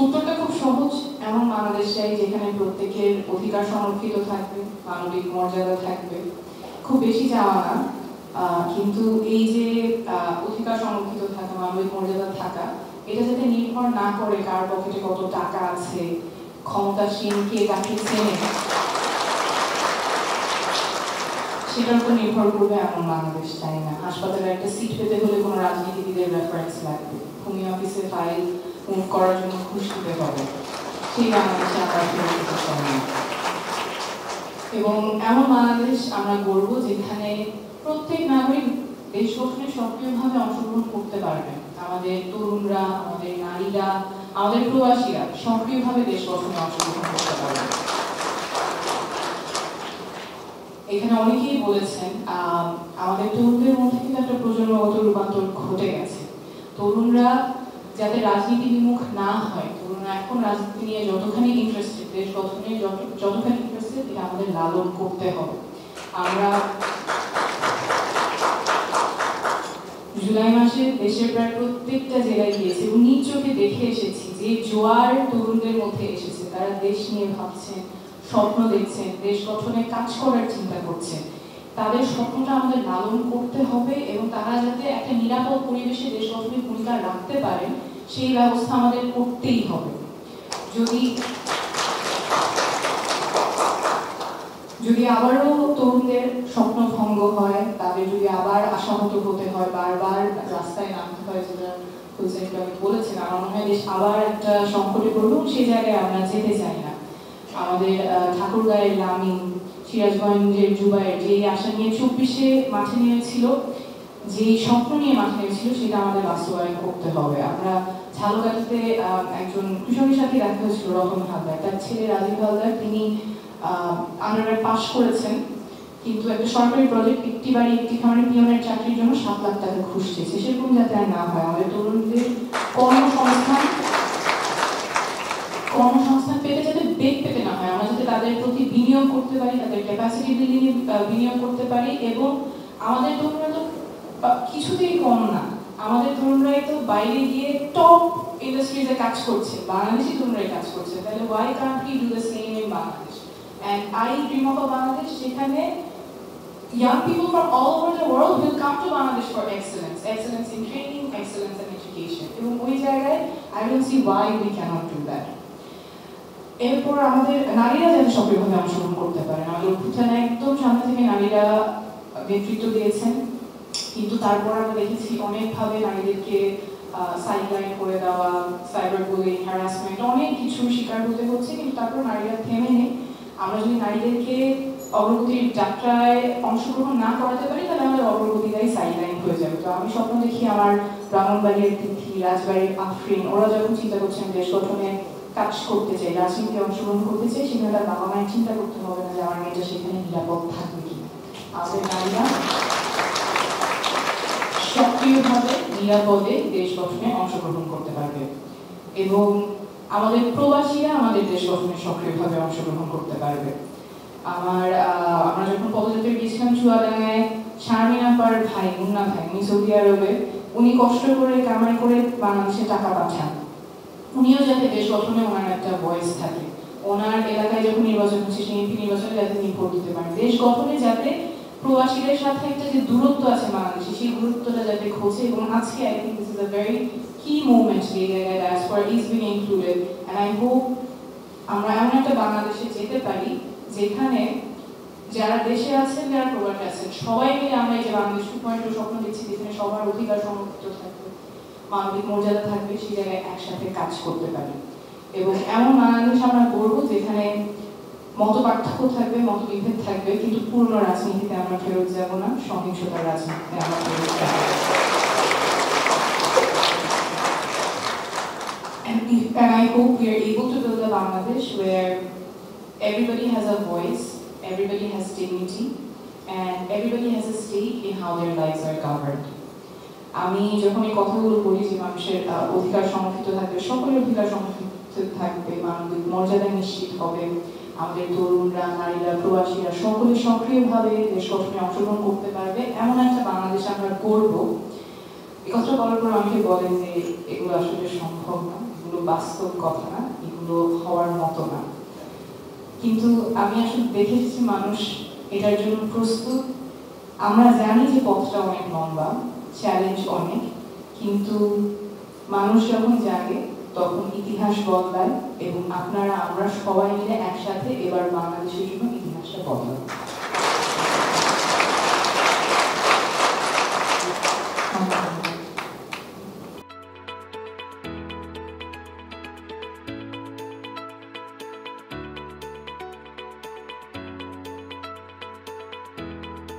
উত্তরটা খুব সহজ। এমন বাংলাদেশ চাই যেখানে প্রত্যেকের অধিকার সংরক্ষিত থাকবে, মানবিক মর্যাদা থাকবে। খুব বেশি চাওয়া না, কিন্তু এই যে অধিকার সংরক্ষিত থাকা, মানবিক মর্যাদা থাকা, এটা যাতে নির্ভর না করে কার পকেটে কত টাকা আছে, ক্ষমতাসীন কে কাকে চেনে, সেটার উপর নির্ভর করবে এমন বাংলাদেশ চাই না। হাসপাতালে একটা সিট পেতে হলে কোনো রাজনীতিবিদের রেফারেন্স লাগবে, ভূমি অফিসে ফাইল মুভ করার জন্য ঘুষ দিতে হবে, সেই বাংলাদেশে আমরা ফিরে যেতে চাই না। এবং এমন বাংলাদেশ আমরা গড়ব যেখানে প্রত্যেক নাগরিক দেশ গঠনে সক্রিয়ভাবে অংশগ্রহণ করতে পারবে। আমাদের তরুণরা, আমাদের নারীরা, আমাদের প্রবাসীরা সক্রিয়ভাবে দেশ গঠনে অংশগ্রহণ করতে পারবে। এখানে অনেকেই বলেছেন আমাদের তরুণদের মধ্যে কিন্তু একটা প্রজন্মগত রূপান্তর ঘটে গেছে। তরুণরা যাতে রাজনীতি বিমুখ না হয়, তরুণরা এখন রাজনীতি নিয়ে যতখানি ইন্টারেস্টেড, দেশ গঠনে যতখানি ইন্টারেস্টেড, এটা আমাদের লালন করতে হবে। আমরা জুলাই মাসে দেশের প্রায় প্রত্যেকটা জেলায় গিয়েছি এবং নিজ চোখে দেখে এসেছি যে জোয়ার তরুণদের মধ্যে এসেছে। তারা দেশ নিয়ে ভাবছেন, স্বপ্ন দেখছেন, দেশ গঠনে কাজ করার চিন্তা করছেন। তাদের স্বপ্নটা আমাদের লালন করতে হবে এবং তারা যাতে একটা নিরাপদ পরিবেশে দেশ গঠনে ভূমিকা রাখতে পারেন, সেই ব্যবস্থা আমাদের করতেই হবে। যদি আবারও তরুণদের স্বপ্ন ভঙ্গ হয়, তাদের যদি আবার আশাহত হতে হয়, বারবার রাস্তায় নামতে হয়, যেটা বলেছেন, আমার মনে হয় দেশ আবার একটা সংকটে পড়বে, সেই জায়গায় আমরা যেতে চাই না। আমাদের ঠাকুরগাঁয়ের লামিন, সিরাজগঞ্জের জুবাইর যে আশা নিয়ে 24-এ মাঠে নেমেছিল, যে স্বপ্ন নিয়ে মাঠে নেমেছিল, সেটা আমাদের বাস্তবায়ন করতে হবে। আমরা ঝালকাঠিতে একজন কৃষকের সাথে দেখা হয়েছিল, রতন হালদার, তার ছেলে রাজীব হালদার, তিনি আন্ডারগ্রেড পাশ করেছেন, কিন্তু একটা সরকারি প্রজেক্ট, একটি বাড়ি একটি খামারে পিয়নের চাকরির জন্য 7 লাখ টাকা ঘুষ চেয়েছে। সেরকম যাতে আর না হয়, আমাদের তরুণদের কর্মসংস্থান পেতে যাতে বেগ পেতে না হয়, আমরা যাতে তাদের প্রতি বিনিয়োগ করতে পারি, তাদের ক্যাপাসিটি বিল্ডিং এ বিনিয়োগ করতে পারি। এবং আমাদের তরুণরা তো কিছুতেই কম না, আমাদের তরুণরাই তো বাইরে গিয়ে টপ ইন্ডাস্ট্রিজে কাজ করছে, বাংলাদেশি তরুণরাই কাজ করছে। তাহলে why can't we do the same in Bangladesh? And I dream of a Bangladesh যেখানে young people from all over the world will come to Bangladesh for excellence in training, excellence in education. এবং ওই জায়গায় I don't see why we cannot do that. এরপর আমাদের নারীরা যাতে সক্রিয়ভাবে অংশগ্রহণ করতে পারেন। আমাদের অভ্যুত্থানে একদম সামনে থেকে নারীরা নেতৃত্ব দিয়েছেন, কিন্তু তারপর আমরা দেখেছি অনেকভাবে নারীদেরকে সাইডলাইন করে দেওয়া, সাইবার বুলিং, হ্যারাসমেন্ট, অনেক কিছু শিকার হতে হচ্ছে, কিন্তু তারপর নারীরা থেমে নেই। আমরা যদি নারীদেরকে অগ্রগতির যাত্রায় অংশগ্রহণ না করাতে পারি, তাহলে আমাদের অগ্রগতিটাই সাইডলাইন হয়ে যাবে। তো আমি স্বপ্ন দেখি আমার ব্রাহ্মণবাড়ির তিথি, রাজবাড়ির আফরিন, ওরা যখন চিন্তা করছেন দেশ গঠনে কাজ করতে চাই, রাজনীতিতে অংশগ্রহণ করতে চাই, সেখানে তার বাবা মায়ের চিন্তা করতে হবে না যে আমার মেয়েটা সেখানে নিরাপদ থাকবে কিনা। আমাদের নারীরা সক্রিয়ভাবে নিরাপদে দেশ গঠনে অংশগ্রহণ করতে পারবে এবং আমাদের প্রবাসীরা আমাদের দেশ গঠনে সক্রিয়ভাবে অংশগ্রহণ করতে পারবে। আমরা যখন পদযাত্রায় গিয়েছিলাম চুয়াডাঙ্গায়, শারমিন আপার ভাই, মুন্না ভাই, উনি সৌদি আরবে, উনি কষ্ট করে কামাই করে বাংলাদেশে টাকা পাঠান। উনিও যাতে দেশ গঠনে ওনার একটা ভয়েস থাকে, ওনার এলাকায় যখন নির্বাচন হচ্ছে, সেই এমপি নির্বাচনে যাতে তিনি ভোট দিতে পারেন, দেশ গঠনে যাতে প্রবাসীদের সাথে একটা যে দূরত্ব আছে বাংলাদেশে, সেই দূরত্বটা যাতে ঘোচে। এবং আজকে I think this is a very key moment যে জায়গায় diaspora is being included, and I hope আমরা এমন একটা বাংলাদেশে যেতে পারি যেখানে যারা দেশে আছেন, যারা প্রবাসে আছেন, সবাই মিলে আমরা এই যে বাংলাদেশ 2.0 স্বপ্ন দেখছি, যেখানে সবার অধিকার সংরক্ষিত থাকবে, মানবিক মর্যাদা থাকবে, সেই জায়গায় একসাথে কাজ করতে পারি। এবং এমন বাংলাদেশ আমরা গড়ব যেখানে মত পার্থক্য থাকবে, মত বিভেদ থাকবে, কিন্তু পূর্ণ রাজনীতিতে আমরা ফেরত যাব না, সহিংসতার রাজনীতিতে আমরা ফেরত যাব। And I hope we are able to build a Bangladesh where everybody has a voice, everybody has dignity, and everybody has a stake in how their lives are governed. আমি যখন এই কথাগুলো বলি যে মানুষের অধিকার সংরক্ষিত থাকবে, সকলের অধিকার সংরক্ষিত থাকবে, মানবিক মর্যাদা নিশ্চিত হবে, আমাদের তরুণরা, নারীরা, প্রবাসীরা সকলে সক্রিয়ভাবে দেশ গঠনে অংশগ্রহণ করতে পারবে, এমন একটা বাংলাদেশ আমরা গড়ব। এই কথা বলার পর আমাকে বলেন যে এগুলো আসলে সম্ভব না, এগুলো বাস্তব কথা না, এগুলো হওয়ার মতো না। কিন্তু আমি আসলে দেখে এসেছি মানুষ এটার জন্য প্রস্তুত। আমরা জানি যে পথটা অনেক লম্বা, চ্যালেঞ্জ অনেক, কিন্তু মানুষ যখন জাগে তখন ইতিহাস বদলায় এবং আপনারা আমরা সবাই মিলে একসাথে এবার বাংলাদেশের জন্য ইতিহাসটা বদলায়।